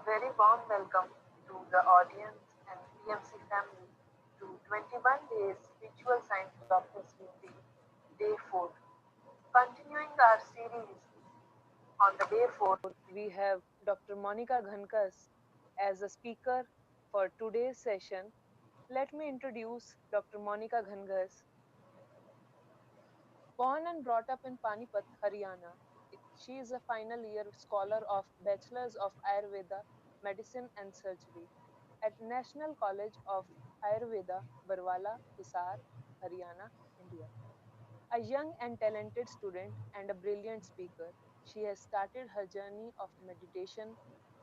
very warm welcome to the audience and PMC family to 21 Days Spiritual Science Doctors Meeting, Day 4. Continuing our series on the Day 4, we have Dr. Monika Ghangas as a speaker for today's session. Let me introduce Dr. Monika Ghangas. Born and brought up in Panipat, Haryana, she is a final year scholar of Bachelor's of Ayurveda, Medicine and Surgery at National College of Ayurveda, Barwala, Hisar, Haryana, India. A young and talented student and a brilliant speaker, she has started her journey of meditation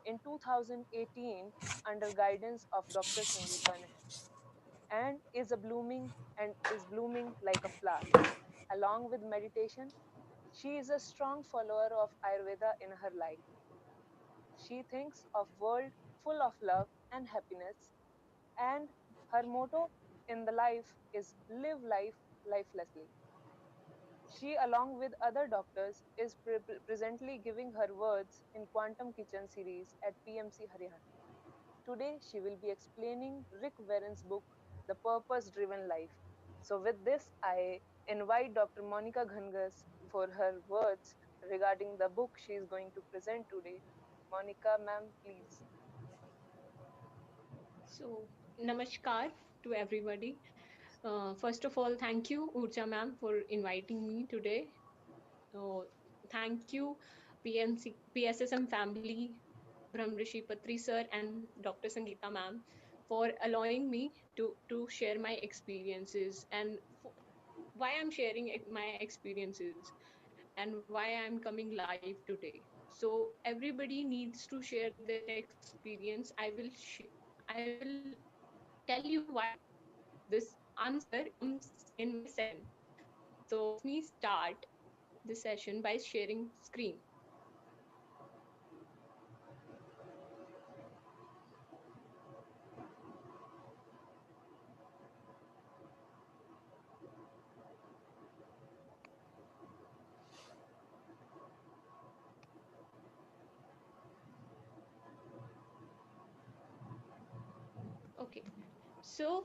in 2018 under guidance of Dr. Sangeeta Nehru and is blooming like a flower. Along with meditation, she is a strong follower of Ayurveda in her life. She thinks of world full of love and happiness, and her motto in the life is live life lifelessly. She, along with other doctors, is presently giving her words in Quantum Kitchen series at PMC Haryana. Today, she will be explaining Rick Warren's book, The Purpose Driven Life. So, with this, I invite Dr. Monika Ghangas for her words regarding the book she is going to present today. Monica, ma'am, please. So, namaskar to everybody. First of all, thank you, Urja ma'am, for inviting me today. So, thank you, PSSM family, Brahmrishi Patri sir, and Dr. Sangeeta ma'am for allowing me to share my experiences and why I'm sharing my experiences and why I'm coming live today. So, everybody needs to share their experience. I will tell you why this answer comes in my session. So let me start the session by sharing screen. Okay. So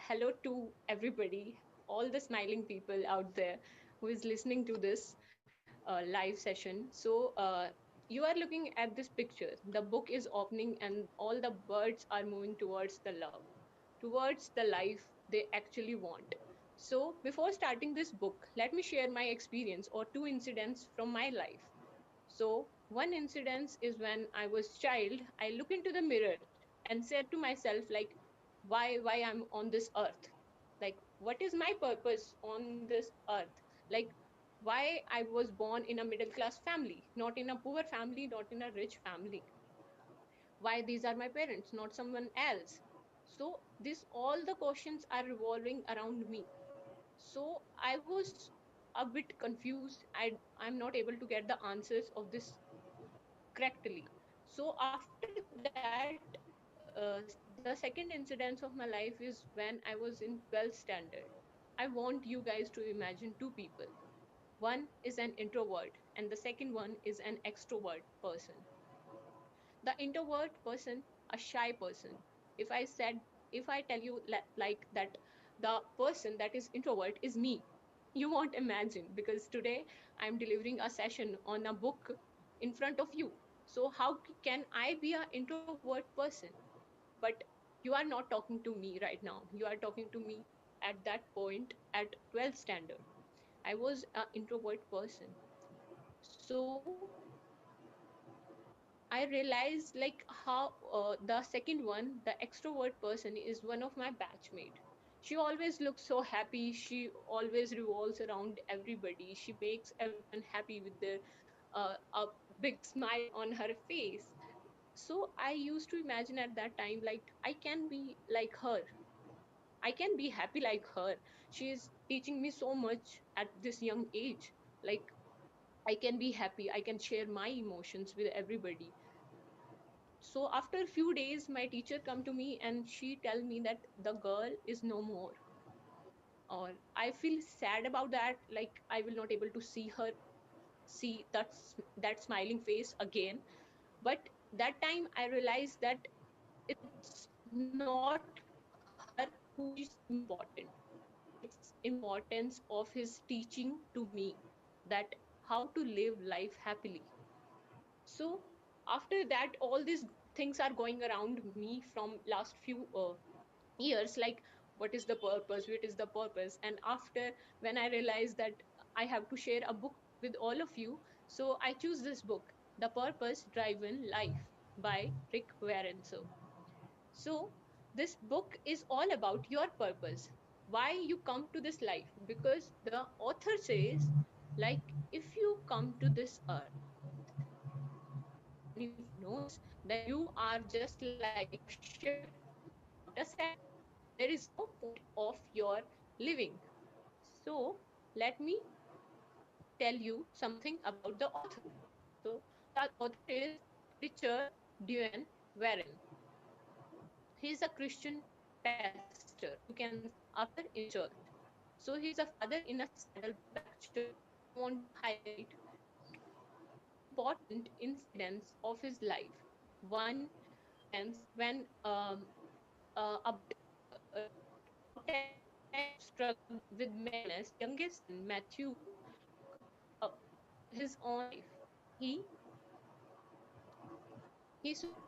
hello to everybody, all the smiling people out there who is listening to this live session. So you are looking at this picture. The book is opening and all the birds are moving towards the love, towards the life they actually want. So before starting this book, let me share my experience or two incidents from my life. So one incident is when I was child, I look into the mirror and said to myself like, why I'm on this earth? Like, what is my purpose on this earth? Like, why I was born in a middle class family, not in a poor family, not in a rich family. Why these are my parents, not someone else? So this all the questions are revolving around me. So I was a bit confused. I'm not able to get the answers of this correctly. So after that, the second incident of my life is when I was in 12th standard. I want you guys to imagine two people. One is an introvert and the second one is an extrovert person. The introvert person, a shy person. If I tell you like that the person that is introvert is me, you won't imagine, because today I'm delivering a session on a book in front of you. So how can I be an introvert person? But you are not talking to me right now, you are talking to me at that point at 12th standard. I was an introvert person. So I realized like how the second one, the extrovert person, is one of my batchmate. She always looks so happy. She always revolves around everybody. She makes everyone happy with their a big smile on her face. So I used to imagine at that time like I can be like her. I can be happy like her. She is teaching me so much at this young age. Like I can be happy. I can share my emotions with everybody. So after a few days my teacher come to me and she tell me that the girl is no more. Or I feel sad about that, like I will not able to see her, see that smiling face again. But That time I realized that it's not her who is important, it's importance of his teaching to me that how to live life happily. So after that, all these things are going around me from last few years, like what is the purpose, what is the purpose. And after, when I realized that I have to share a book with all of you, so I choose this book, The Purpose Driven Life by Rick Warren. So this book is all about your purpose, why you come to this life. Because the author says, like, if you come to this earth and you knows that you are just like a ship without a sail, there is no point of your living. So let me tell you something about the author. So the author is Richard Dewey Warren. He is a Christian pastor, you can say a father in church. So he is a father in a saddleback church. I want to highlight two important incidents of his life. One incident when about 10 struggled with madness, youngest son Matthew took uh, his own life. He he suicide.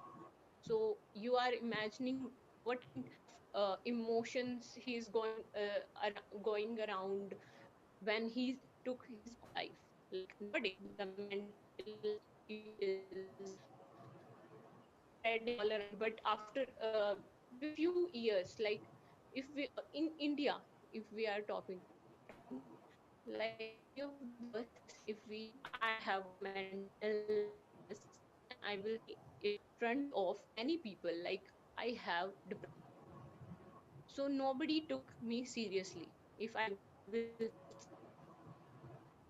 So you are imagining what kind of emotions he's going around when he took his own life. Like nowadays, the mental illness issue is spreading all around. But after with few years, like if we in India, if we are talking, like many of the persons, if we I have a mental illness, then I will say in front of many people, like I have depression. So nobody took me seriously if I will just say.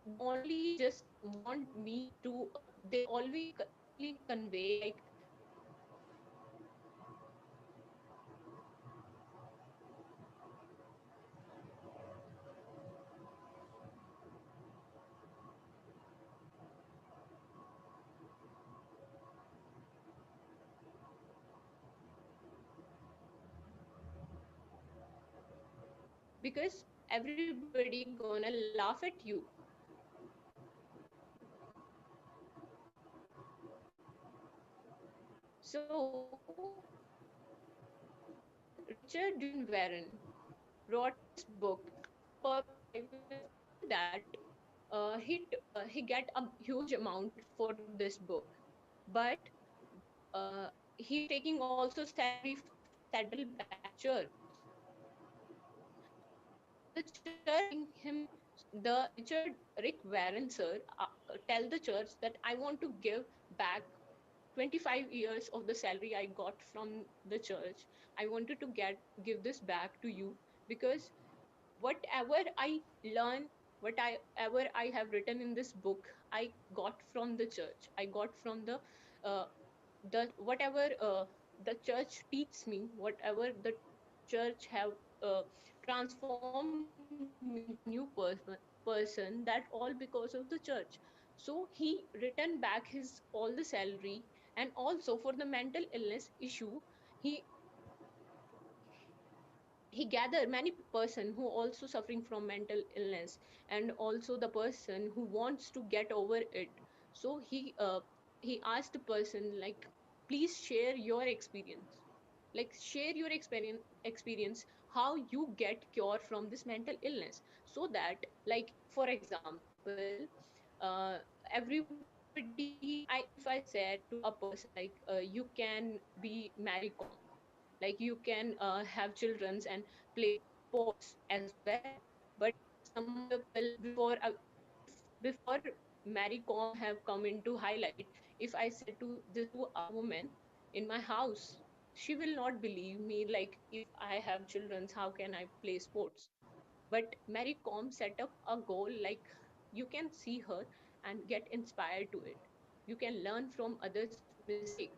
They only just want me to they always only convey like because everybody gonna laugh at you. So Richard Dewey Warren wrote this book, The Purpose Driven Life. After that, he get a huge amount for this book, but he's taking also salary from Saddleback Church. So the church giving him the Richard Rick Warren sir tell the church that I want to give back 25 years of the salary I got from the church. I wanted to get give this back to you because whatever I learn, whatever I have written in this book, I got from the church. I got from uh, the whatever the church teaches me, whatever the church have uh, transformed me into a new person, that all because of the church. So he returned back his all the salary. And also for the mental illness issue, he he gathered many person who also suffering from mental illness, and also the person who wants to get over it. So he asked the person like, please share your experience, like share your experience how you get cure from this mental illness. So that, like for example, uh, everybody I if I said to a person like you can be marry com, like you can have childrens and play sports as well. But some people before if before Mary Com have come into highlight, if I said to this to a woman in my house, she will not believe me. Like if I have childrens, how can I play sports? But Mary Com set up a goal, like you can see her and get inspired to it. You can learn from others mistake.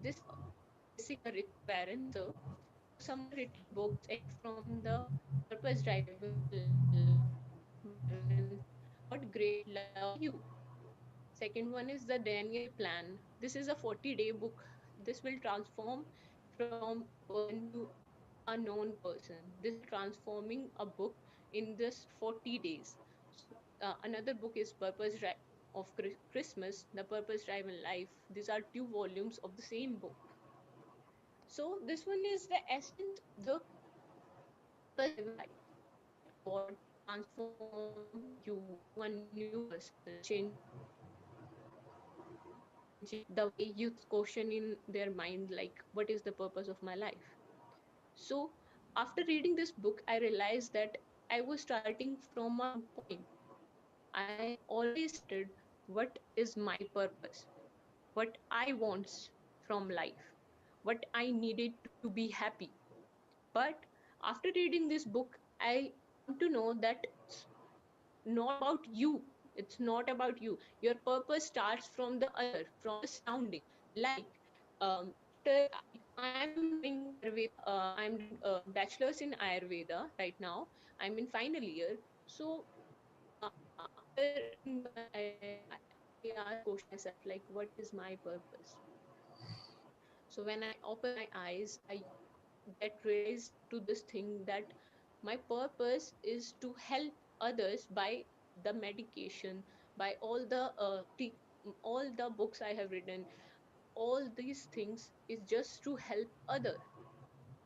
This Rick Warren sir wrote some of the written books except from the Purpose Driven Life. What great love for you. Second one is the Daniel Plan. This is a 40-day book. This will transform from a person to a known person. This is transforming a book in just 40 days. So another book is of Christmas, The Purpose Drive in Life. These are two volumes of the same book. So this one is the essence, the purpose driven life, that God transform you to a new person, changing your mindset, changing the way you question in their mind, like, what is the purpose of my life? So after reading this book, I realized that I was starting from a wrong point. I always started, what is my purpose? What I wants from life? What I needed to be happy? But after reading this book, I come to know that it's not about you. It's not about you. Your purpose starts from the other, from the surrounding. Like, after I'm doing Ayurveda, I'm doing bachelor's in Ayurveda right now. I'm in final year. So after reading, I ask question myself, like, what is my purpose? So when I open my eyes, I get realized to this thing that my purpose is to help others by the medication, by all the books I have written. All these things is just to help other.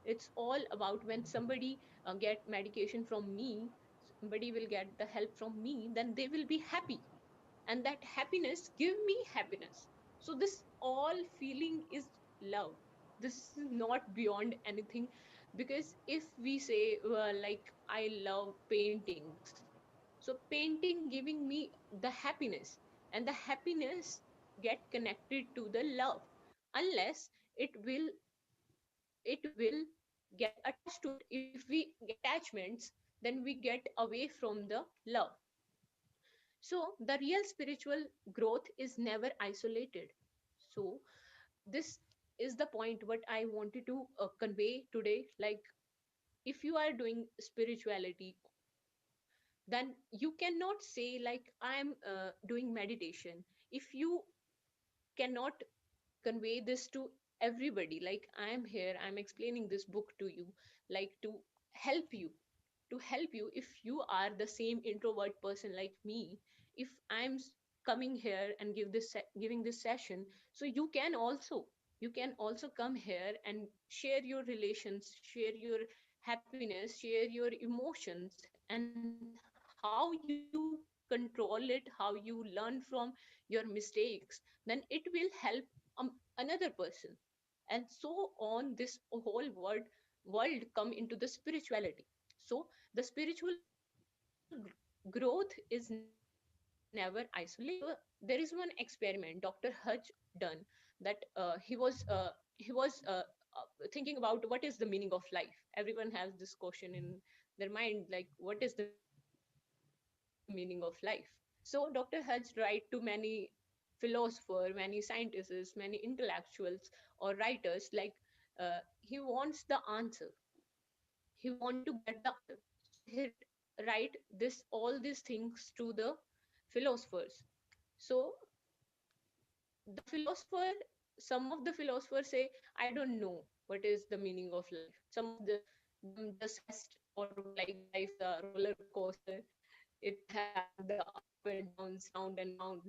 It's all about when somebody get medication from me, somebody will get the help from me, then they will be happy, and that happiness give me happiness. So this all feeling is love. This is not beyond anything. Because if we say, like, I love paintings, so painting giving me the happiness, and the happiness get connected to the love. Unless it will it will get attached to it. If we get attachments, then we get away from the love. So the real spiritual growth is never isolated. So this is the point what I wanted to convey today. Like, if you are doing spirituality, then you cannot say like, I am doing meditation, if you cannot convey this to everybody. Like, I am here, I'm explaining this book to you, like, to help you, if you are the same introvert person like me. If I'm coming here and giving this session, so you can also come here and share your relations, share your happiness, share your emotions, and how you control it, how you learn from your mistakes, then it will help another person. And so on, this whole world come into the spirituality. So the spiritual growth is never isolated. There is one experiment Dr. Hutch done, that he was thinking about what is the meaning of life. Everyone has this question in their mind, like, what is the meaning of life? So Dr. Hutch write to many philosopher, many scientists, many intellectuals or writers, like, he wants the answer, he want to get the answer. So he write this all these things to the philosophers. So the philosopher some of the philosophers say, I don't know what is the meaning of life. Some of them just rest, or like life is a roller coaster. It have the up and downs, round and round.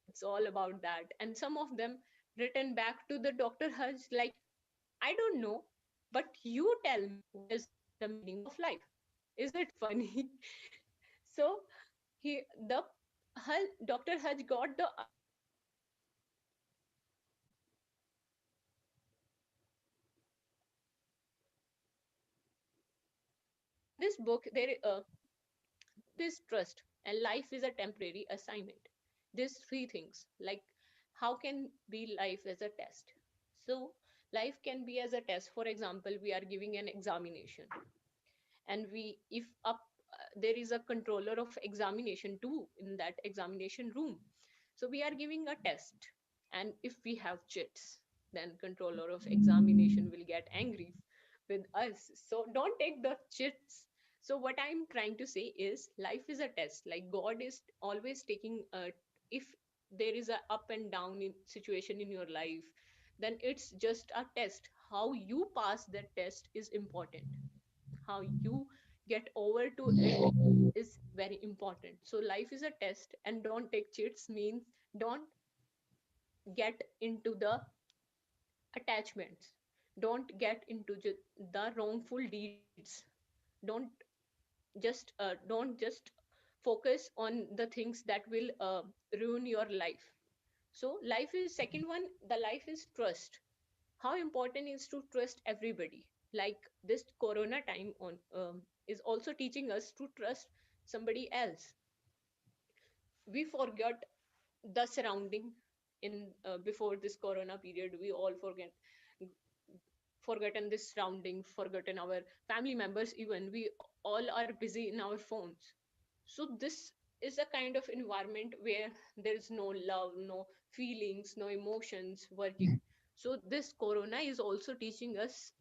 It's all about that. And some of them written back to the Dr. Hutch, like, I don't know, but you tell me what is the meaning of life. Is it funny? So he the Dr. Hutch got the answer from the philosopher. So in this book there in this book there is trust, and life is a temporary assignment. These three things, like, how can be life as a test? So life can be as a test. For example, we are giving an examination, and we if up there is a controller of examination too in that examination room. So we are giving a test, and if we have chits, then controller of examination will get angry with us. So don't take the chits. So what I'm trying to say is, life is a test. Like, God is always taking if there is a up and down in situation in your life, then it's just a test. How you pass that test is important. How you get over to it is very important. So life is a test, and don't take cheats means don't get into the attachments, don't get into the wrongful deeds, don't don't just focus on the things that will ruin your life. So life is second one, the life is trust. How important is to trust everybody. Like this corona time on is also teaching us to trust somebody else. We forgot the surrounding in before this corona period. We all forgotten this surrounding, forgotten our family members, even we all are busy in our phones. So this is a kind of environment where there is no love, no feelings, no emotions working. So this corona is also teaching us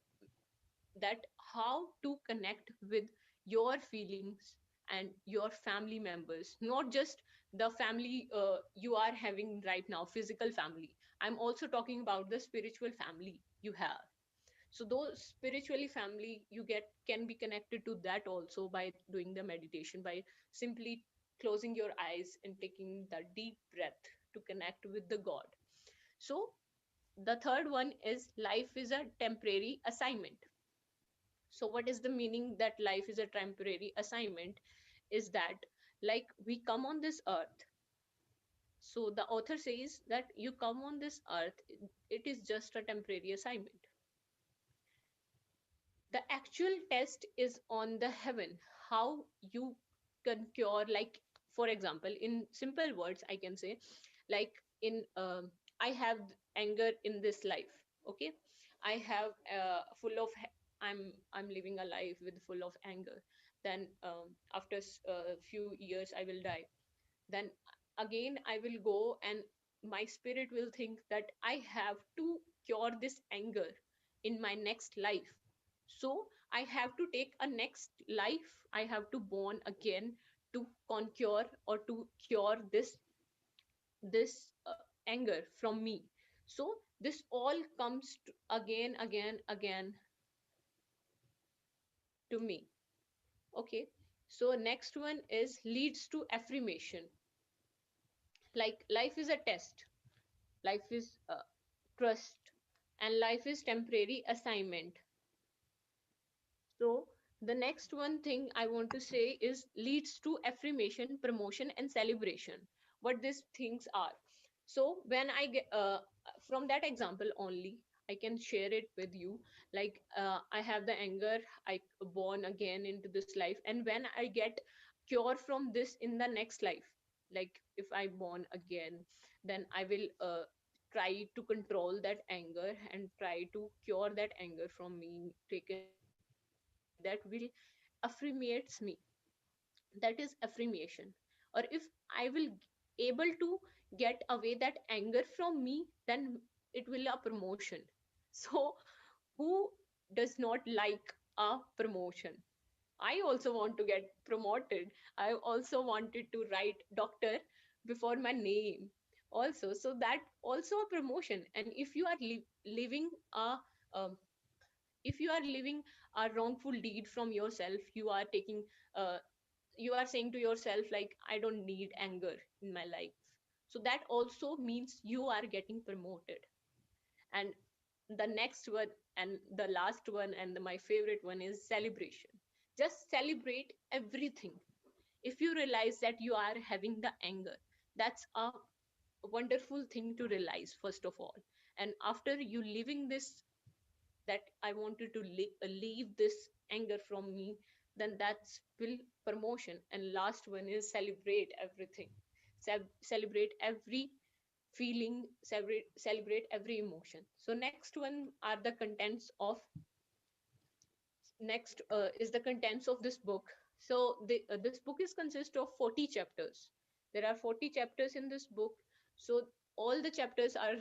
that how to connect with your feelings and your family members, not just the family you are having right now, physical family. I'm also talking about the spiritual family you have. So those spiritually family you get can be connected to that also by doing the meditation, by simply closing your eyes and taking the deep breath to connect with the god. So the third one is life is a temporary assignment. So what is the meaning that life is a temporary assignment? Is that like we come on this earth. So the author says that you come on this earth, it is just a temporary assignment. The actual test is on the heaven. How you can cure, like for example, in simple words I can say, like in I have anger in this life. Okay, I have full of I'm living a life with full of anger. Then after a few years I will die. Then again I will go and my spirit will think that I have to cure this anger in my next life. So I have to take a next life, I have to born again to conquer or to cure this anger from me. So this all comes to again to me. Okay, so next one is leads to affirmation. Like life is a test, life is trust, and life is temporary assignment. So the next one thing I want to say is leads to affirmation, promotion, and celebration. What these things are. So when I get from that example only, I can share it with you. Like I have the anger, I born again into this life, and when I get cure from this in the next life, like if I born again, then I will try to control that anger and try to cure that anger from me, taken that will affirmates me. That is affirmation. Or if I will able to get away that anger from me, then it will a promotion. So who does not like a promotion? I also want to get promoted. I also wanted to write doctor before my name also, so that also a promotion. And if you are living a um, if you are living a wrongful deed from yourself, you are taking uh, you are saying to yourself like I don't need anger in my life, so that also means you are getting promoted. And the next one and the last one and my favorite one is celebration. Just celebrate everything. If you realize that you are having the anger, that's a wonderful thing to realize first of all. And after you living this, that I wanted to leave this anger from me, then that's will promotion. And last one is celebrate everything. Celebrate every feeling, celebrate every emotion. So next one are the contents of next is the contents of this book. So this book is consist of 40 chapters. There are 40 chapters in this book. So all the chapters are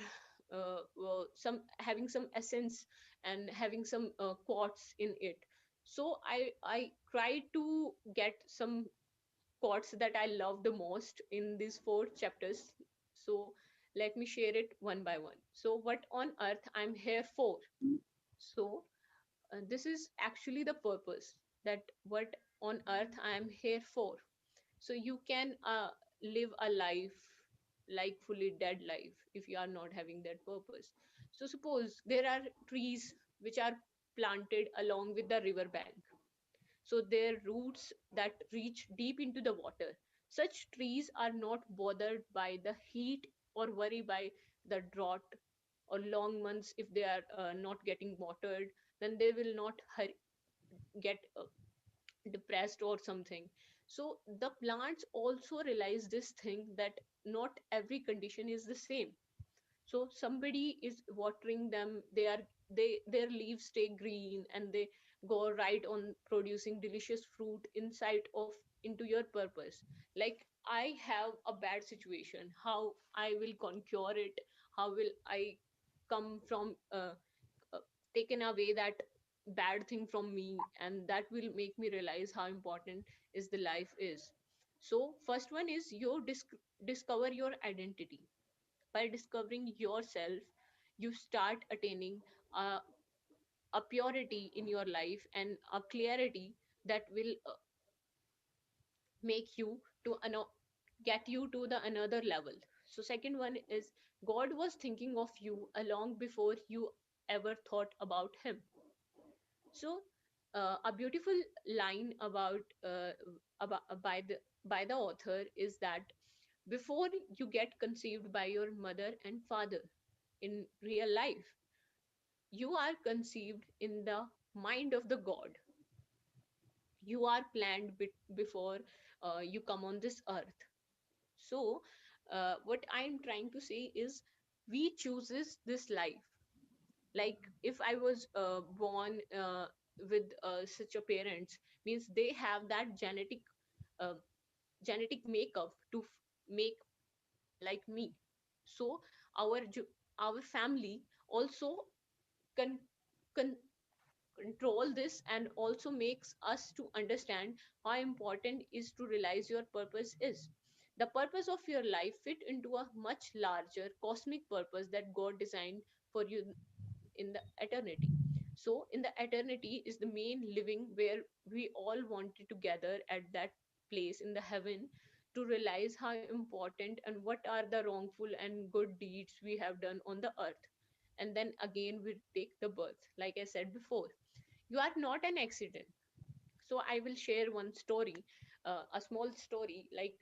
some having some essence and having some quotes in it. So I try to get some quotes that I love the most in these four chapters. So let me share it one by one. So what on earth I'm here for? So this is actually the purpose, that what on earth I am here for. So you can live a life like fully dead life if you are not having that purpose. So suppose there are trees which are planted along with the river bank, so their roots that reach deep into the water. Such trees are not bothered by the heat or worry by the drought or long months. If they are not getting watered, then they will not get depressed or something. So the plants also realize this thing, that not every condition is the same. So somebody is watering them, their leaves stay green and they go right on producing delicious fruit inside of into your purpose. Like, I have a bad situation, how I will conquer it, how will I come from uh, taken away that bad thing from me, and that will make me realize how important is the life is. So first one is you discover your identity. By discovering yourself, you start attaining a, a purity in your life and a clarity that will make you to get you to the another level. So second one is God was thinking of you long before you ever thought about him. So a beautiful line about by the author is that before you get conceived by your mother and father in real life, you are conceived in the mind of the God. You are planned before you come on this earth. So what I'm trying to say is, we chooses this life. Like, if I was born with such a parents, means they have that uh, genetic makeup to make like me. So our family also con- con- control this and also makes us to understand how important is to realize your purpose is. The purpose of your life fit into a much larger cosmic purpose that God designed for you in the eternity. So in the eternity is the main living where we all wanted to gather at that place in the heaven to realize how important and what are the wrongful and good deeds we have done on the earth. And then again we take the birth, like I said before. You are not an accident. So I will share one story, a small story. Like,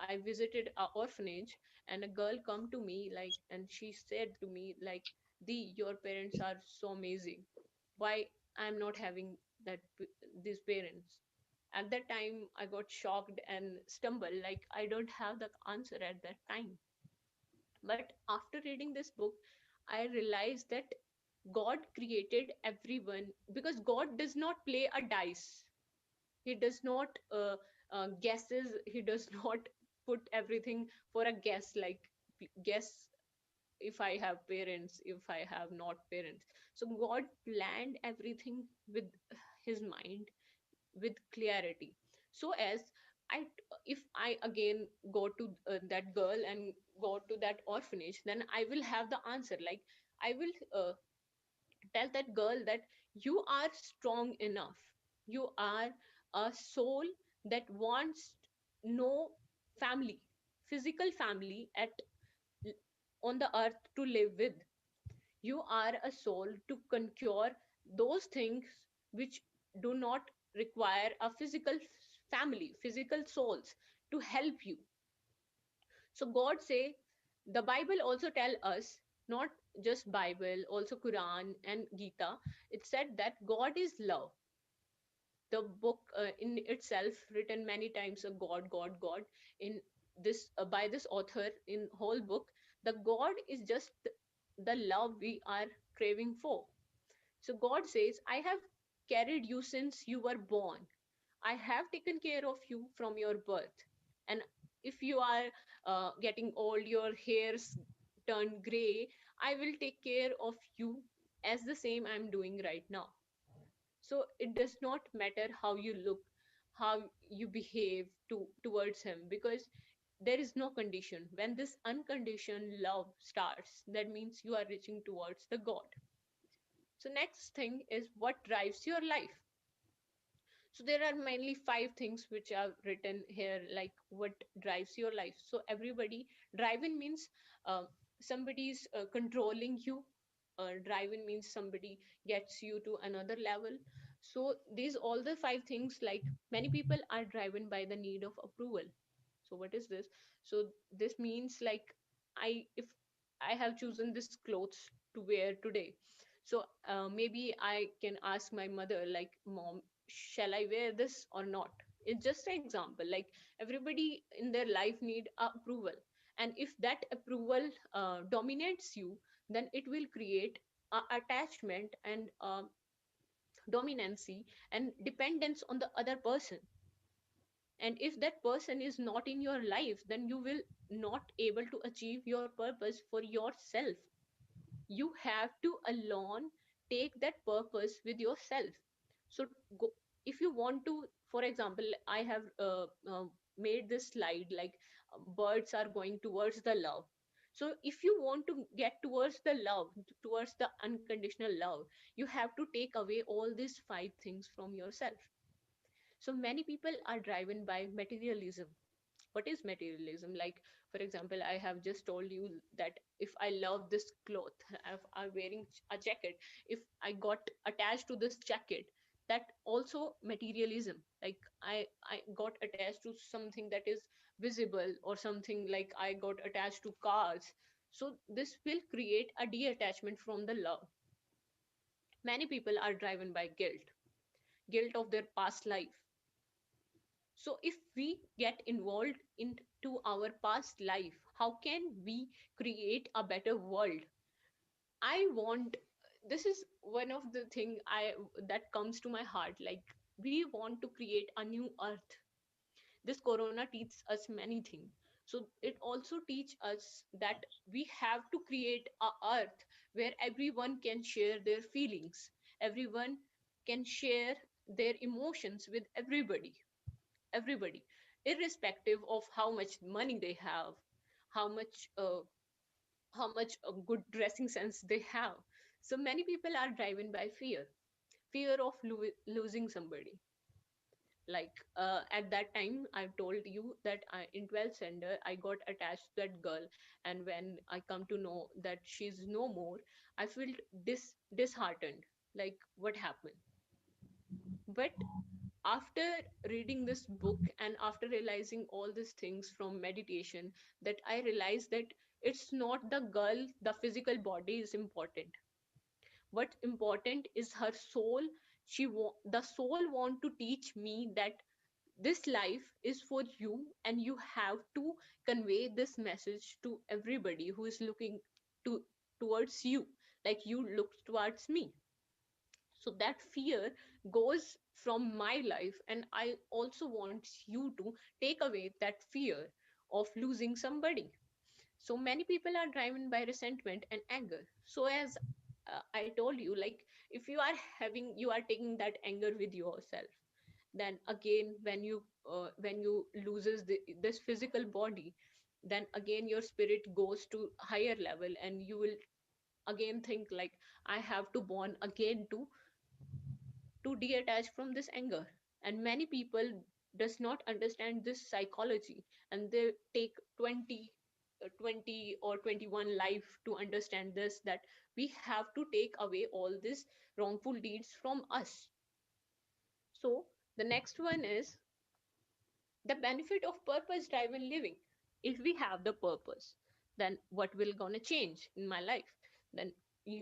I visited a orphanage and a girl come to me, like, and she said to me like, the your parents are so amazing, why I'm not having these parents. At that time I got shocked and stumbled, like I don't have the answer at that time. But after reading this book, I realized that God created everyone, because God does not play a dice. He does not guesses. He does not put everything for a guess, like guess if I have parents, if I have not parents. So God planned everything with his mind, with clarity. So as I, if I again go to that girl and go to that orphanage, then I will have the answer. Like, I will tell that girl that you are strong enough. You are a soul that wants no family, physical family at on the earth to live with. You are a soul to conquer those things which do not require a physical family, physical souls to help you. So God say, the Bible also tell us, not just Bible, also Quran and Gita, it said that God is love. The book in itself written many times, God, God, God, in this by this author, in whole book, the God is just the love we are craving for. So God says, I have carried you since you were born. I have taken care of you from your birth. And if you are getting old, your hairs turn gray, I will take care of you as the same I'm doing right now. So it does not matter how you look, how you behave towards him, because there is no condition. When this unconditioned love starts, that means you are reaching towards the God. So next thing is what drives your life. So there are mainly five things which are written here, like what drives your life. So everybody, driving means uh, somebody's controlling you. Driving means somebody gets you to another level. So these all the five things, like many people are driven by the need of approval. So what is this? So this means like, if I have chosen this clothes to wear today, so maybe I can ask my mother, like, mom, shall I wear this or not? It's just an example. Like, everybody in their life need approval, and if that approval dominates you, then it will create attachment and dominancy and dependence on the other person. And if that person is not in your life, then you will not able to achieve your purpose for yourself. You have to alone take that purpose with yourself. So go, if you want to, for example, I have made this slide like, birds are going towards the love. So if you want to get towards the love, towards the unconditional love, you have to take away all these five things from yourself. So many people are driven by materialism. What is materialism? Like, for example, I have just told you that if I love this cloth, if I'm wearing a jacket, if I got attached to this jacket, that also materialism. Like, I got attached to something that is visible, or something like I got attached to cars. So this will create a detachment from the love. Many people are driven by guilt of their past life. So if we get involved into our past life, how can we create a better world? I want, this is one of the thing I that comes to my heart. Like, we want to create a new earth. This corona teaches us many things. So it also teach us that we have to create a earth where everyone can share their feelings. Everyone can share their emotions with everybody, irrespective of how much money they have, how much good dressing sense they have. So many people are driven by fear of losing somebody. Like, at that time I've told you that in 12th standard I got attached to that girl, and when I come to know that she's no more, I felt disheartened. Like, what happened? But after reading this book, and after realizing all these things from meditation, that I realized that it's not the girl, the physical body is important. What's important is her soul. The soul want to teach me that this life is for you, and you have to convey this message to everybody who is looking to towards you, like you looked towards me. So that fear goes from my life, and I also want you to take away that fear of losing somebody. So many people are driven by resentment and anger. So as I told you, like, if you are taking that anger with yourself, then again when you loses this physical body, then again your spirit goes to higher level, and you will again think like, I have to born again to detach from this anger. And many people does not understand this psychology, and they take 20 or 21 life to understand this, that we have to take away all these wrongful deeds from us. So the next one is the benefit of purpose driven living. If we have the purpose, then what will gonna change in my life? Then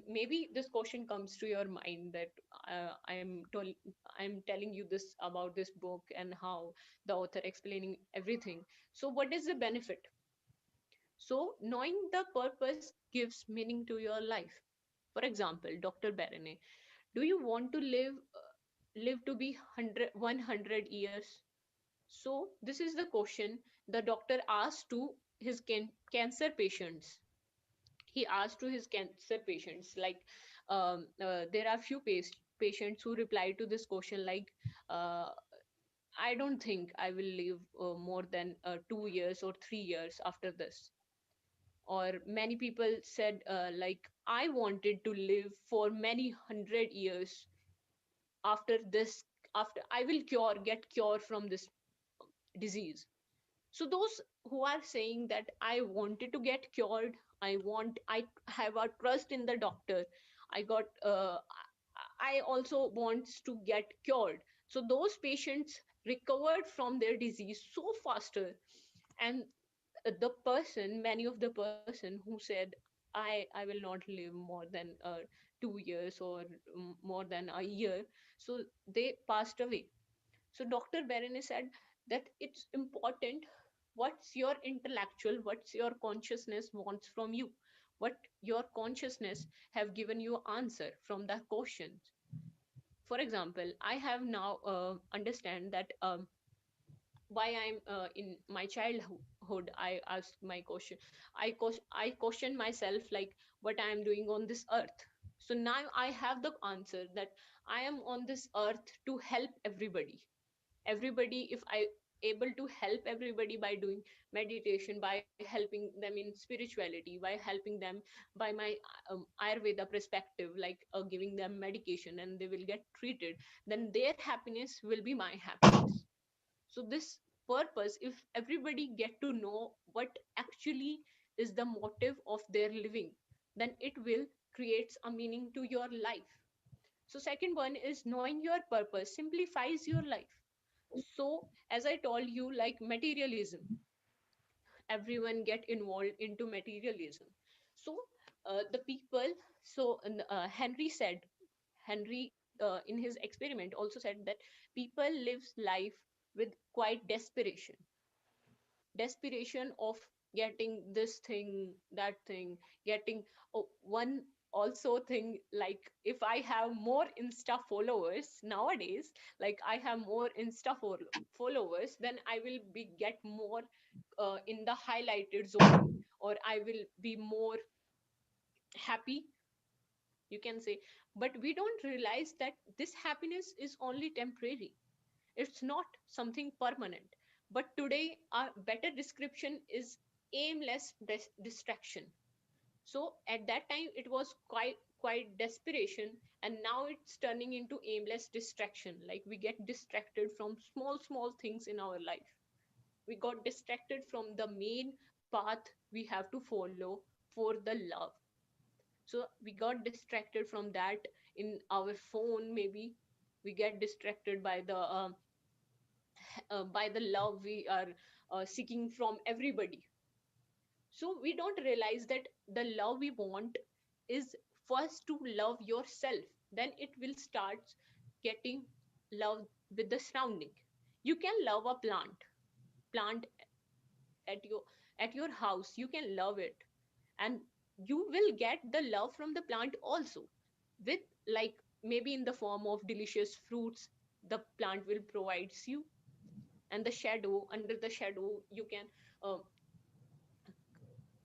maybe this question comes to your mind that I'm telling you this about this book, and how the author explaining everything. So what is the benefit? So knowing the purpose gives meaning to your life. For example, Dr. Barone, do you want to live to be 100 years? So this is the question the doctor asked to his cancer patients. He asked to his cancer patients, like, there are few patients who replied to this question, like, uh, I don't think I will live more than 2 years or 3 years after this. Or many people said, like, I wanted to live for many hundred years after this, after I will get cure from this disease. So those who are saying that I wanted to get cured, I have a trust in the doctor, I got I also wants to get cured. So those patients recovered from their disease so faster. And the person, many of the person who said, I will not live more than 2 years or more than a year, so they passed away. So Dr. Berenice said that it's important what's your intellectual, what's your consciousness wants from you, what your consciousness have given you answer from the questions. For example, I have now understand that why I'm in my childhood, I asked my question, I question myself, like, what I am doing on this earth. So now I have the answer that I am on this earth to help everybody. If I able to help everybody by doing meditation, by helping them in spirituality, by helping them by my ayurveda perspective, like giving them medication and they will get treated, then their happiness will be my happiness. So this purpose, if everybody get to know what actually is the motive of their living, then it will creates a meaning to your life. So second one is knowing your purpose simplifies your life. So as I told you, like materialism, everyone get involved into materialism. So the people, so Henry said, Henry in his experiment also said that people lives life with quite desperation of getting this thing, that thing, getting one also thing, like if I have more insta followers nowadays, like I have more insta followers, then I will be get more in the highlighted zone, or I will be more happy, you can say. But we don't realize that this happiness is only temporary, it's not something permanent. But today a better description is aimless distraction. So at that time it was quite desperation, and now it's turning into aimless distraction. Like we get distracted from small things in our life, we got distracted from the main path we have to follow for the love. So we got distracted from that in our phone, maybe we get distracted by the love we are seeking from everybody. So we don't realize that the love we want is first to love yourself, then it will start getting love with the surrounding. You can love a plant at your house, you can love it, and you will get the love from the plant also, with, like, maybe in the form of delicious fruits the plant will provides you, and the shadow, under the shadow you can uh,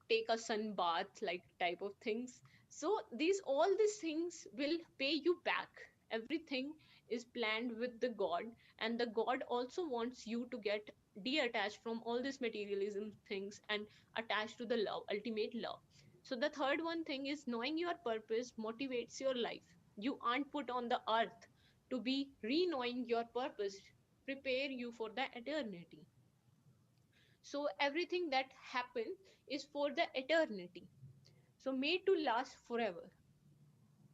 take a sun bath, like type of things. So these all these things will pay you back. Everything is planned with the god, and the god also wants you to get detached from all these materialism things and attached to the love, ultimate love. So the third one thing is knowing your purpose motivates your life. You aren't put on the earth to be re-knowing your purpose prepare you for the eternity. So everything that happens is for the eternity, so made to last forever.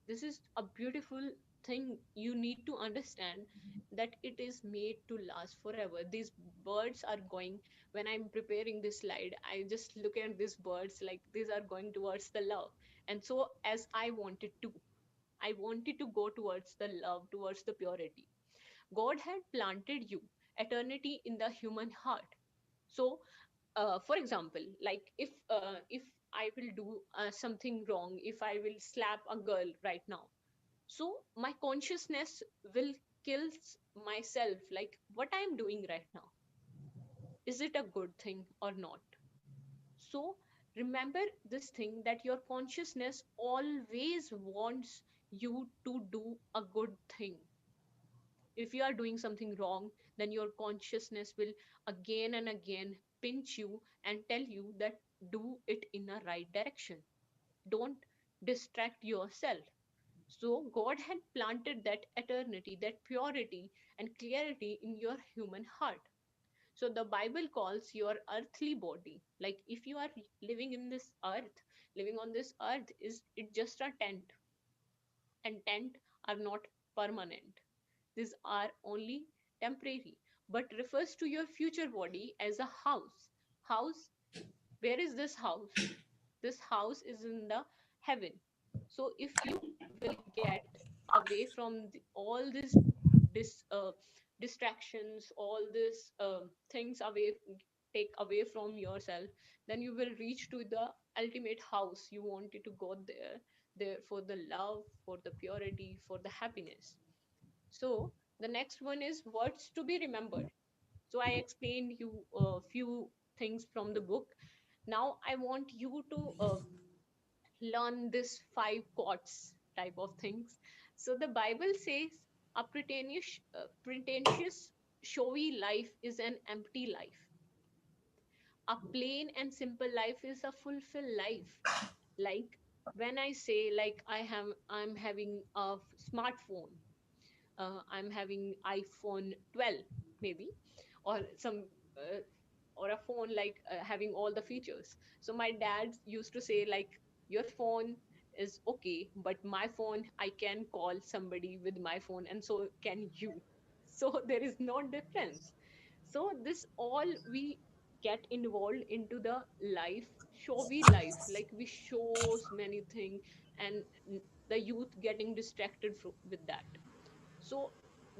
This is a beautiful thing you need to understand, that it is made to last forever. These birds are going, when I'm preparing this slide, I just look at these birds, like these are going towards the love. And so as I wanted to go towards the love, towards the purity. God had planted you eternity in the human heart. So for example, like if I will do something wrong, if I will slap a girl right now, so my consciousness will kill myself, like what I am doing right now, is it a good thing or not? So remember this thing, that your consciousness always wants you to do a good thing. If you are doing something wrong, then your consciousness will again and again pinch you and tell you that do it in a right direction. Don't distract yourself. So God had planted that eternity, that purity and clarity in your human heart. So the Bible calls your earthly body, like if you are living in this earth, living on this earth, is it just a tent? And tent are not permanent. These are only temporary, but refers to your future body as a house. House, where is this house? This house is in the heaven. So if you will get away from all these dis, uh, distractions, all these things away, take away from yourself, then you will reach to the ultimate house you wanted to go there for the love, for the purity, for the happiness. So the next one is words to be remembered. So I explained you a few things from the book. Now I want you to learn this five quotes type of things. So the Bible says a pretentious, showy life is an empty life. A plain and simple life is a fulfilled life. Like when I say like I'm having a smartphone, I'm having iPhone 12 maybe, or some or a phone like having all the features. So my dad used to say like your phone is okay, but my phone I can call somebody with my phone, and so can you. So there is no difference. So this all we get involved into the life, showy life, like we shows many things, and the youth getting distracted with that. So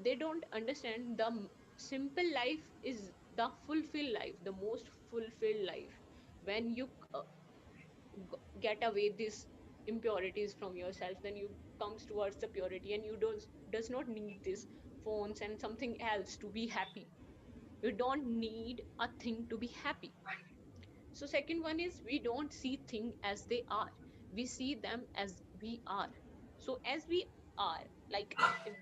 they don't understand the simple life is the fulfilled life, the most fulfilled life. When you get away these impurities from yourself, then you comes towards the purity, and you does not need these phones and something else to be happy. You don't need a thing to be happy. So second one is we don't see things as they are, we see them as we are. So as we are, like if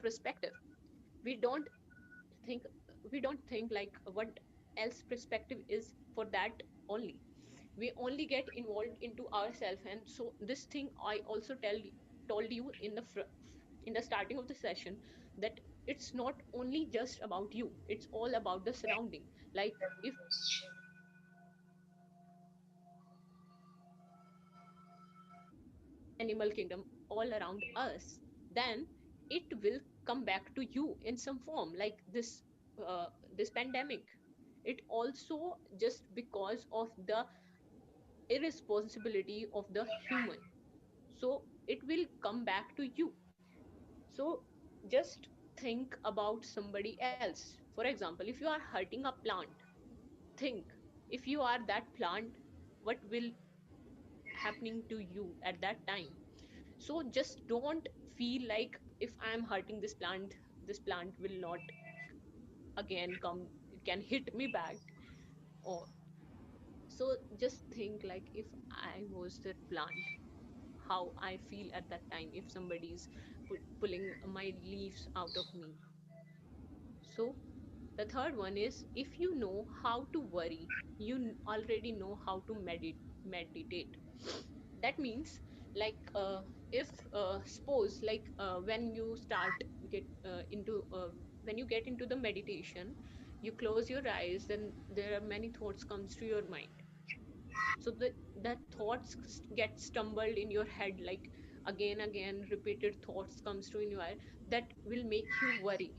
perspective, we don't think, we don't think like what else perspective is for that only. We only get involved into ourselves. And so this thing I also told you in the in the starting of the session, that it's not only just about you, it's all about the surrounding. Like if animal kingdom all around us, then it will come back to you in some form. Like this pandemic, it also just because of the irresponsibility of the human. So it will come back to you. So just think about somebody else. For example, if you are hurting a plant, think, if you are that plant, what will happening to you at that time? So just don't feel like if I'm hurting this plant will not again come, it can hit me back. Or so just think like if I was that plant, how I feel at that time if somebody's pulling my leaves out of me. So the third one is if you know how to worry, you already know how to meditate. That means like if suppose like when you start get into when you get into the meditation, you close your eyes, then there are many thoughts comes to your mind. So that thoughts get stumbled in your head, like again repeated thoughts comes to in your head, that will make you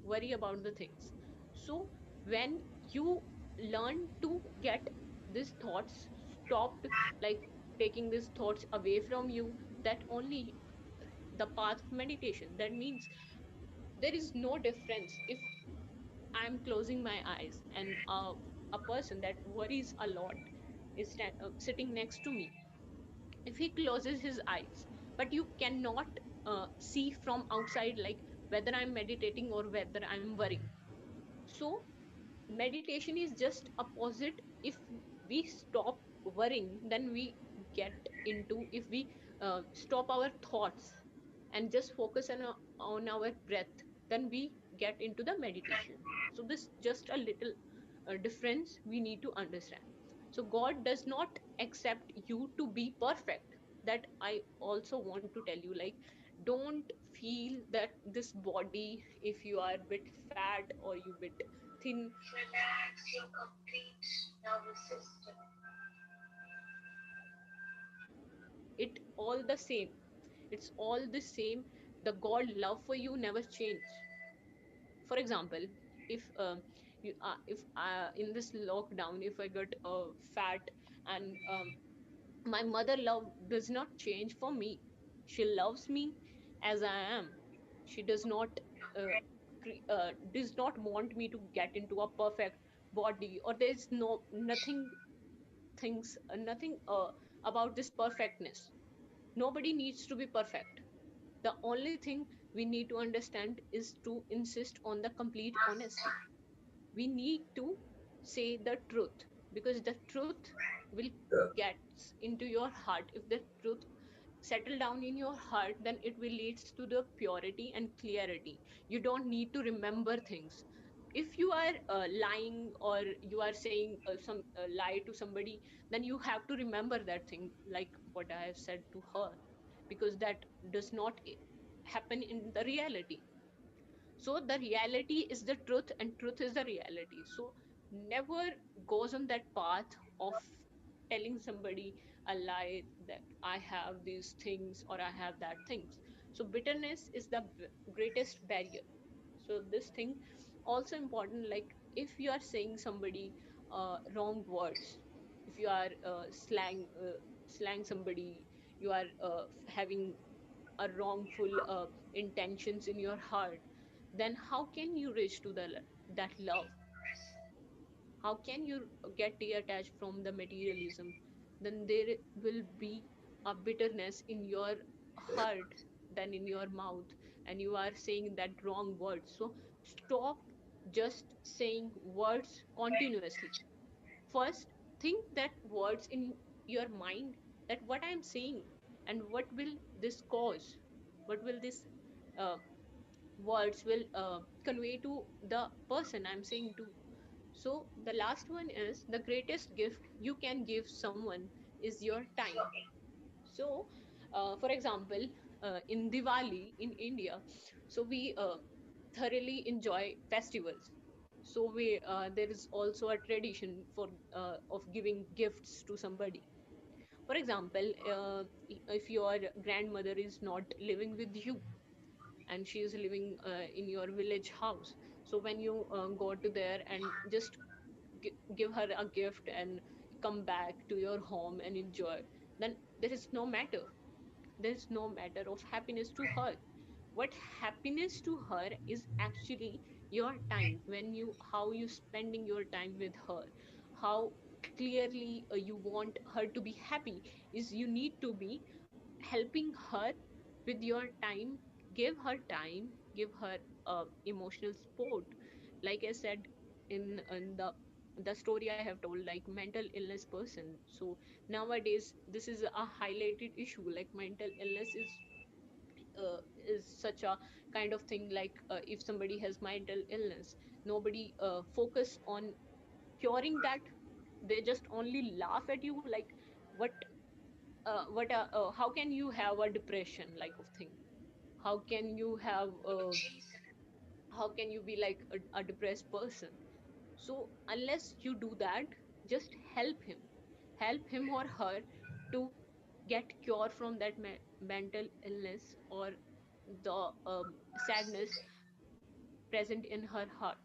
worry about the things. So when you learn to get these thoughts stopped, like taking these thoughts away from you, that only the path of meditation. That means there is no difference if I'm closing my eyes and a person that worries a lot is sitting next to me. If he closes his eyes, but you cannot see from outside, like whether I'm meditating or whether I'm worrying. So meditation is just opposite. If we stop worrying, then we get into, if we stop our thoughts and just focus on our breath, then we get into the meditation. So this just a little difference we need to understand. So God does not accept you to be perfect. That I also want to tell you, like, don't feel that this body, if you are a bit fat or you bit thin, relax your complete nervous system. It all the same. It's all the same. The God love for you never change. For example, if you if in this lockdown, if I got fat, and my mother love does not change for me. She loves me as I am. She uh, does not want me to get into a perfect body, or there's nothing things nothing about this perfectness. Nobody needs to be perfect. The only thing we need to understand is to insist on the complete honesty. We need to say the truth, because the truth will get into your heart. If the truth settle down in your heart, then it will leads to the purity and clarity. You don't need to remember things. If you are lying, or you are saying some lie to somebody, then you have to remember that thing, like what I have said to her, because that does not happen in the reality. So the reality is the truth, and truth is the reality. So never goes on that path of telling somebody a lie, that I have these things or I have that things. So bitterness is the greatest barrier. So this thing also important, like if you are saying somebody wrong words, if you are slang somebody, you are having a wrongful intentions in your heart, then how can you reach to that love? How can you get detached from the materialism? Then there will be a bitterness in your heart than in your mouth, and you are saying that wrong words. So stop just saying words continuously. First, think that words in your mind, that what I am saying, and what will this cause, what will this uh, words will convey to the person I'm saying to. So the last one is, the greatest gift you can give someone is your time. So for example, in Diwali in India, so we thoroughly enjoy festivals. So we there is also a tradition for of giving gifts to somebody. For example, if your grandmother is not living with you, and she is living in your village house, so when you go to there and just give her a gift and come back to your home and enjoy, then there is no matter, there's no matter of happiness to her. What happiness to her is actually your time, when you how you spending your time with her, how clearly you want her to be happy, is you need to be helping her with your time. Give her time, give her emotional support. Like I said in the story I have told, like mental illness person. So nowadays this is a highlighted issue, like mental illness uh, is such a kind of thing. Like if somebody has mental illness, nobody focus on curing that. They just only laugh at you, like what how can you have a depression like of thing? How can you have how can you be like a depressed person? So unless you do that, just help him or her to get cure from that mental illness, or the sadness present in her heart.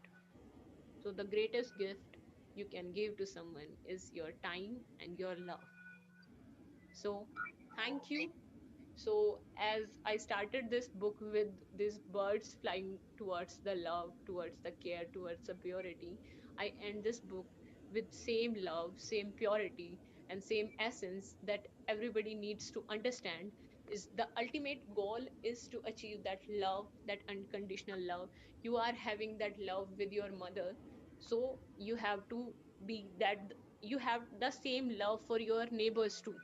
So the greatest gift you can give to someone is your time and your love. So thank you. So, as I started this book with these birds flying towards the love, towards the care, towards the purity, I end this book with same love, same purity, and same essence that everybody needs to understand. Is the ultimate goal is to achieve that love, that unconditional love. You are having that love with your mother, so you have to be that. you have the same love for your neighbors too.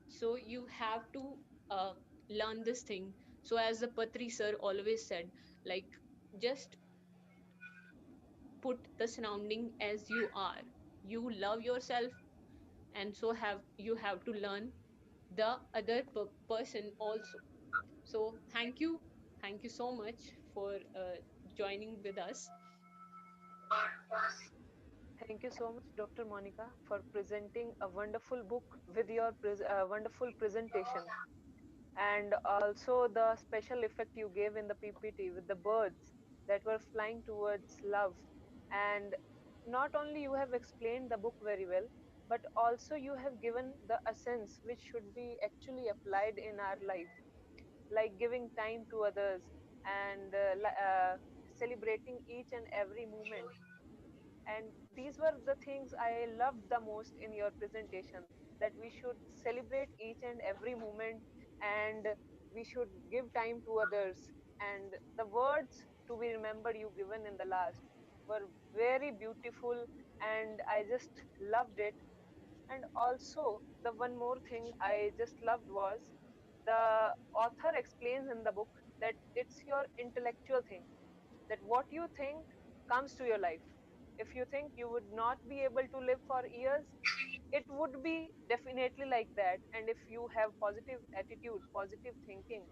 So you have to uh, learn this thing. So as the Patri sir always said, like, just put the surrounding as you are. You love yourself, and so have you have to learn the other person also. So thank you so much for joining with us. Thank you so much, Dr. Monica, for presenting a wonderful book with your wonderful presentation, and also the special effect you gave in the PPT with the birds that were flying towards love. And not only you have explained the book very well, but also you have given the essence which should be actually applied in our life, like giving time to others, and celebrating each and every moment. And these were the things I loved the most in your presentation, that we should celebrate each and every moment, and we should give time to others. And the words to be remembered you given in the last were very beautiful, and I just loved it. And also, the one more thing I just loved was the author explains in the book that it's your intellectual thing, that what you think comes to your life. If you think you would not be able to live for years, it would be definitely like that. And if you have positive attitude, positive thinking,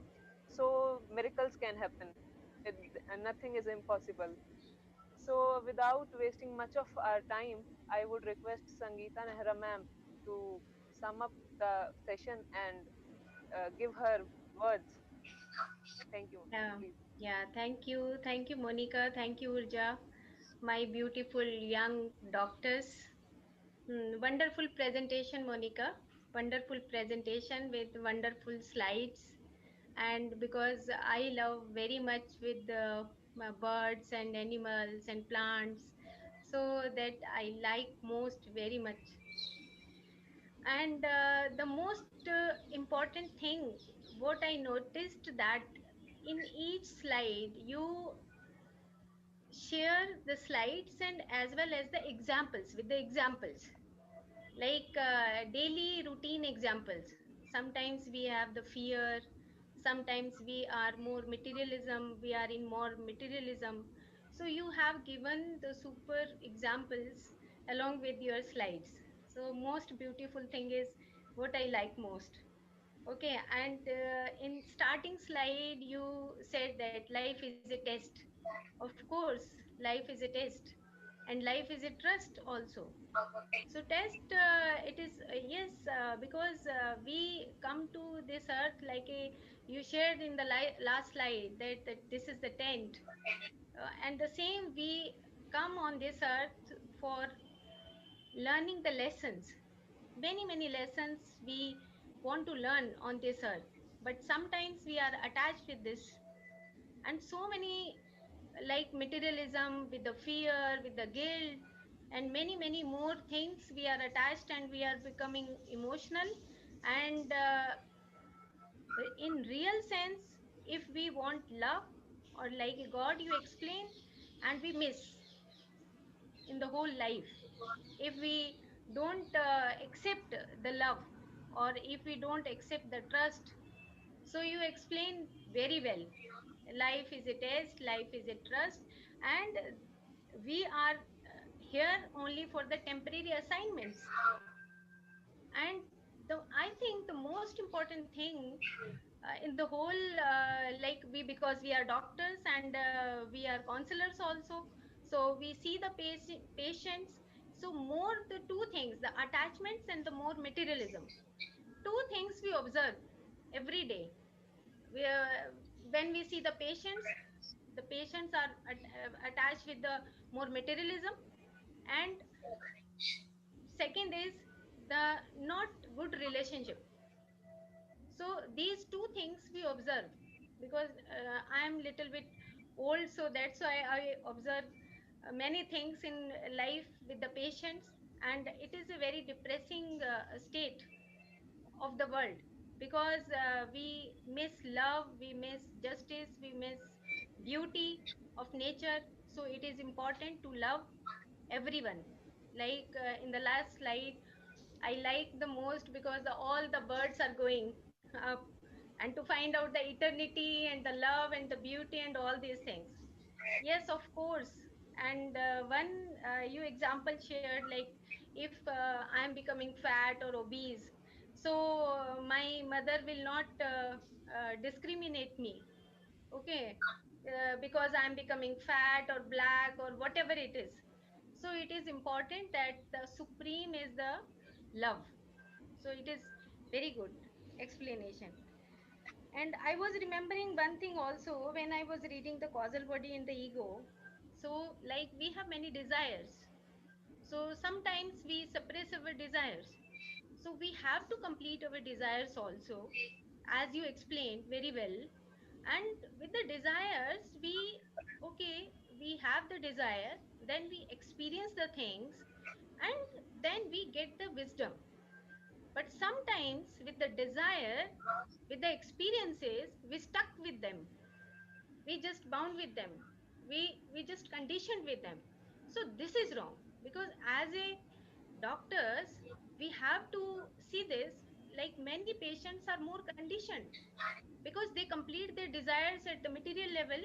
so miracles can happen. It, and nothing is impossible. So, without wasting much of our time, I would request Sangeeta Nehra ma'am to sum up the session and give her words. Thank you, Yeah, please. yeah. Thank you, Monica. Thank you, Urja, my beautiful young doctors. Wonderful presentation, Monica. Wonderful presentation with wonderful slides. And because I love very much with the birds and animals and plants, so that I like most very much. And the most important thing, what I noticed that in each slide you share the slides and as well as the examples with the examples, like daily routine examples. Sometimes we have the fear, sometimes we are more materialism, we are in more materialism. So you have given the super examples along with your slides. So most beautiful thing is what I like most. Okay, and in starting slide you said that life is a test. Of course, life is a test, and life is a trust also. So test, it is, yes, because we come to this earth like a, you shared in the last slide that this is the tent, and the same we come on this earth for learning the lessons. Many lessons we want to learn on this earth, but sometimes we are attached with this, and so many, like materialism with the fear, with the guilt, and many more things we are attached, and we are becoming emotional. And in real sense, if we want love, or like a god you explain, and we miss in the whole life, if we don't accept the love, or if we don't accept the trust. So you explain very well, life is a test, life is a trust, and we are here only for the temporary assignments. And the, I think the most important thing in the whole, like we, because we are doctors and we are counselors also, so we see the patients. So more the two things, the attachments and the more materialism, two things we observe every day. We, when we see the patients are attached with the more materialism, and second is the not good relationship. So these two things we observe, because I am little bit old, so that's why I observe many things in life with the patients. And it is a very depressing state of the world, because we miss love, we miss justice, we miss beauty of nature. So it is important to love everyone. Like in the last slide, I like the most because all the birds are going up and to find out the eternity and the love and the beauty and all these things. Yes, of course. And one you example shared, like if I am becoming fat or obese, so my mother will not discriminate me, okay, because I am becoming fat or black or whatever it is. So it is important that the supreme is the love. So it is very good explanation. And I was remembering one thing also when I was reading the causal body and the ego. So, like, we have many desires. So, sometimes we suppress our desires. So, we have to complete our desires also, as you explained very well. And with the desires, okay, we have the desire, then we experience the things, and then we get the wisdom. But sometimes with the desire, with the experiences, we stuck with them, we just bound with them, we just conditioned with them. So this is wrong, because as a doctors, we have to see this, like many patients are more conditioned because they complete their desires at the material level,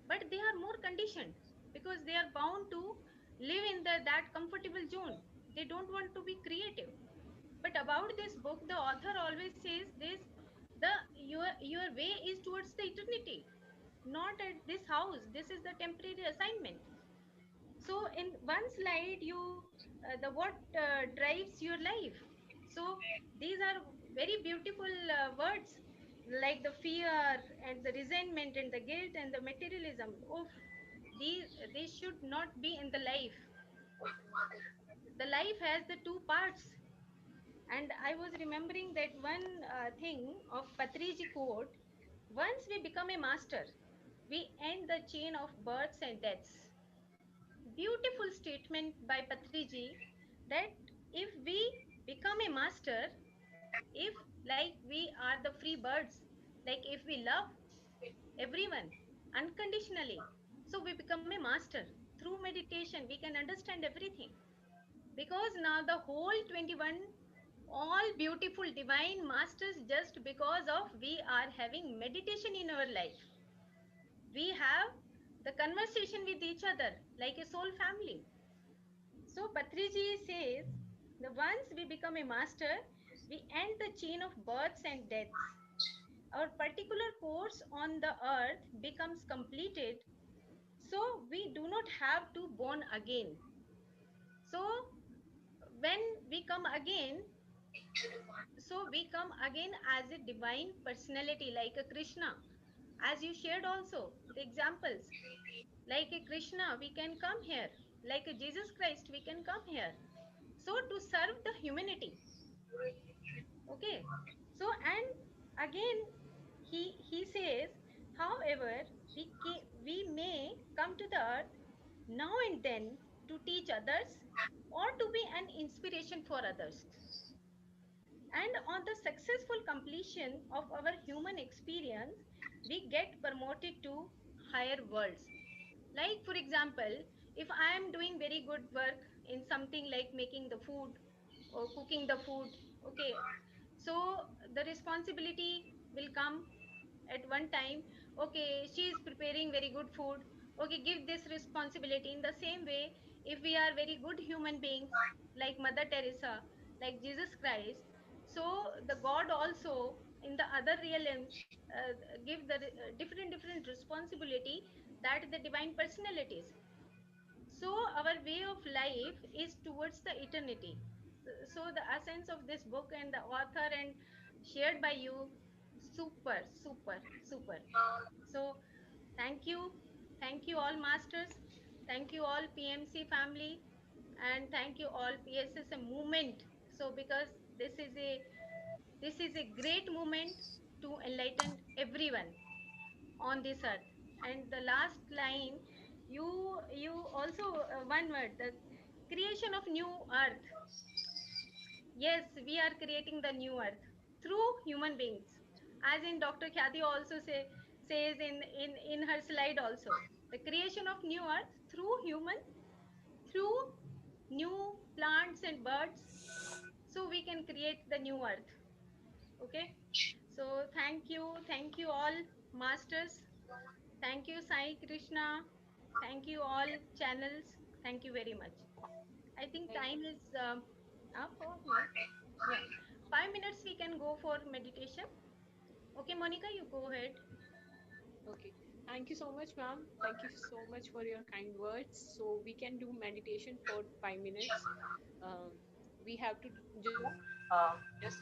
but they are more conditioned because they are bound to live in that comfortable zone. They don't want to be creative. But about this book, the author always says this: the your way is towards the eternity, not at this house. This is the temporary assignment. So in one slide, you the what drives your life. So these are very beautiful words, like the fear and the resentment and the guilt and the materialism. Oof, these should not be in the life. The life has the two parts. And I was remembering that one thing of Patriji quote: once we become a master, we end the chain of births and deaths. Beautiful statement by Patriji, that if we become a master, if like we are the free birds, like if we love everyone unconditionally, so we become a master. Through meditation, we can understand everything, because now the whole 21, all beautiful divine masters, just because of we are having meditation in our life, we have the conversation with each other like a soul family. So Patriji says, the once we become a master, we end the chain of births and deaths. Our particular course on the earth becomes completed, so we do not have to born again. So when we come again, so we come again as a divine personality, like a Krishna, as you shared also the examples. Like a Krishna, we can come here. Like a Jesus Christ, we can come here. So to serve the humanity. Okay. So and again, he says, however, we may come to the earth now and then to teach others or to be an inspiration for others. And on the successful completion of our human experience, we get promoted to higher worlds. Like, for example, if I am doing very good work in something like making the food or cooking the food, okay, so the responsibility will come at one time. Okay, she is preparing very good food. Okay, give this responsibility. In the same way, if we are very good human beings, like Mother Teresa, like Jesus Christ, so the God also in the other realms give the different responsibility, that the divine personalities. So our way of life is towards the eternity. So the essence of this book and the author and shared by you, super, super, super. So thank you all masters, thank you all PMC family, and thank you all PSSM movement. So because this is a great movement to enlighten everyone on this earth. And the last line, you also one word, the creation of new earth. Yes, we are creating the new earth through human beings, as in Dr. Khyati also says in her slide also, the creation of new earth through human, through new plants and birds, so we can create the new earth. Okay, so thank you all masters, thank you Sai Krishna, thank you all channels, thank you very much. I think Thank time you. is up or not. Yeah, 5 minutes we can go for meditation. Okay, Monica, you go ahead. Okay. Thank you so much, ma'am. Thank you so much for your kind words. So we can do meditation for 5 minutes. Um, we have to just scroll